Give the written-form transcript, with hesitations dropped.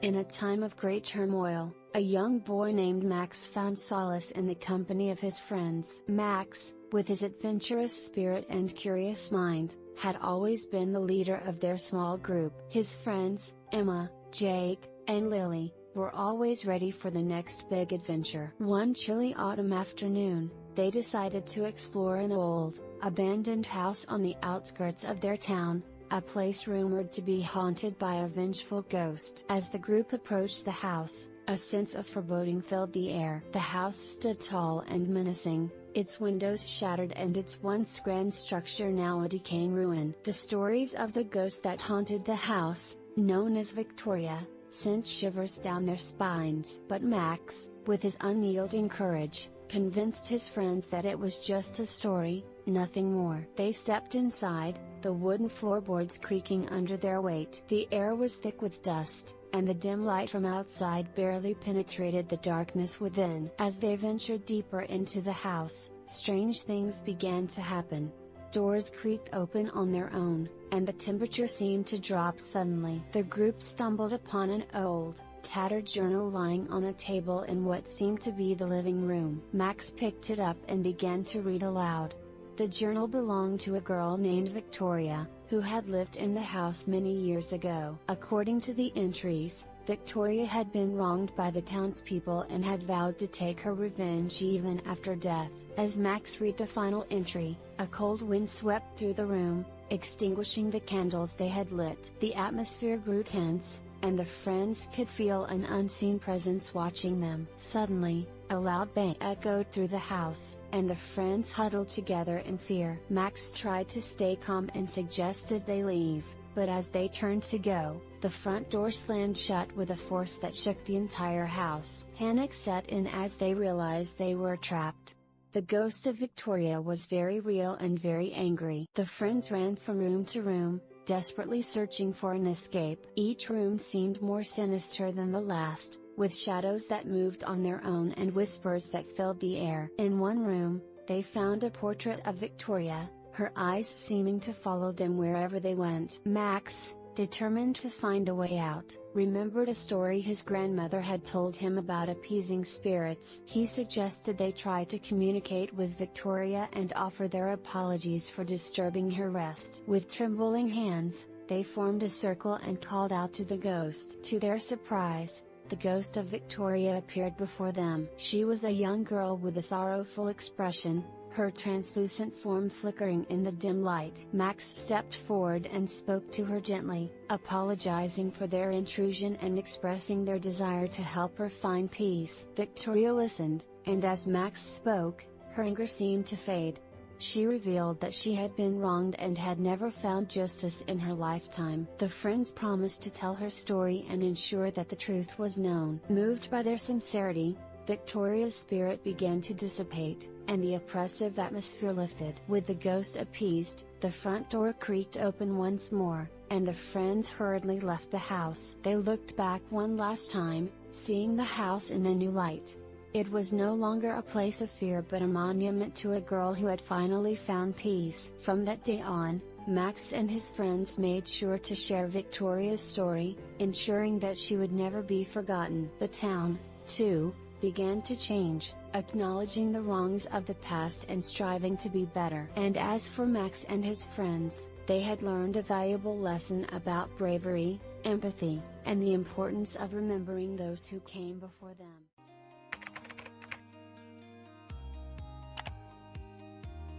In a time of great turmoil, a young boy named Max found solace in the company of his friends. Max, with his adventurous spirit and curious mind, had always been the leader of their small group. His friends, Emma, Jake, and Lily, were always ready for the next big adventure. One chilly autumn afternoon, they decided to explore an old, abandoned house on the outskirts of their town, a place rumored to be haunted by a vengeful ghost. As the group approached the house, a sense of foreboding filled the air. The house stood tall and menacing, its windows shattered and its once grand structure now a decaying ruin. The stories of the ghost that haunted the house, known as Victoria, sent shivers down their spines. But Max, with his unyielding courage, convinced his friends that it was just a story, nothing more. They stepped inside, the wooden floorboards creaking under their weight. The air was thick with dust, and the dim light from outside barely penetrated the darkness within. As they ventured deeper into the house, strange things began to happen. Doors creaked open on their own, and the temperature seemed to drop suddenly. The group stumbled upon an old, tattered journal lying on a table in what seemed to be the living room. Max picked it up and began to read aloud. The journal belonged to a girl named Victoria, who had lived in the house many years ago. According to the entries, Victoria had been wronged by the townspeople and had vowed to take her revenge even after death. As Max read the final entry, a cold wind swept through the room, extinguishing the candles they had lit. The atmosphere grew tense, and the friends could feel an unseen presence watching them. Suddenly, a loud bang echoed through the house, and the friends huddled together in fear. Max tried to stay calm and suggested they leave, but as they turned to go, the front door slammed shut with a force that shook the entire house. Panic set in as they realized they were trapped. The ghost of Victoria was very real and very angry. The friends ran from room to room, desperately searching for an escape. Each room seemed more sinister than the last, with shadows that moved on their own and whispers that filled the air. In one room, they found a portrait of Victoria, her eyes seeming to follow them wherever they went. Max, determined to find a way out, remembered a story his grandmother had told him about appeasing spirits. He suggested they try to communicate with Victoria and offer their apologies for disturbing her rest. With trembling hands, they formed a circle and called out to the ghost. To their surprise, the ghost of Victoria appeared before them. She was a young girl with a sorrowful expression, her translucent form flickering in the dim light. Max stepped forward and spoke to her gently, apologizing for their intrusion and expressing their desire to help her find peace. Victoria listened, and as Max spoke, her anger seemed to fade. She revealed that she had been wronged and had never found justice in her lifetime. The friends promised to tell her story and ensure that the truth was known. Moved by their sincerity, Victoria's spirit began to dissipate, and the oppressive atmosphere lifted. With the ghost appeased, the front door creaked open once more, and the friends hurriedly left the house. They looked back one last time, seeing the house in a new light. It was no longer a place of fear but a monument to a girl who had finally found peace. From that day on, Max and his friends made sure to share Victoria's story, ensuring that she would never be forgotten. The town, too, began to change, acknowledging the wrongs of the past and striving to be better. And as for Max and his friends, they had learned a valuable lesson about bravery, empathy, and the importance of remembering those who came before them.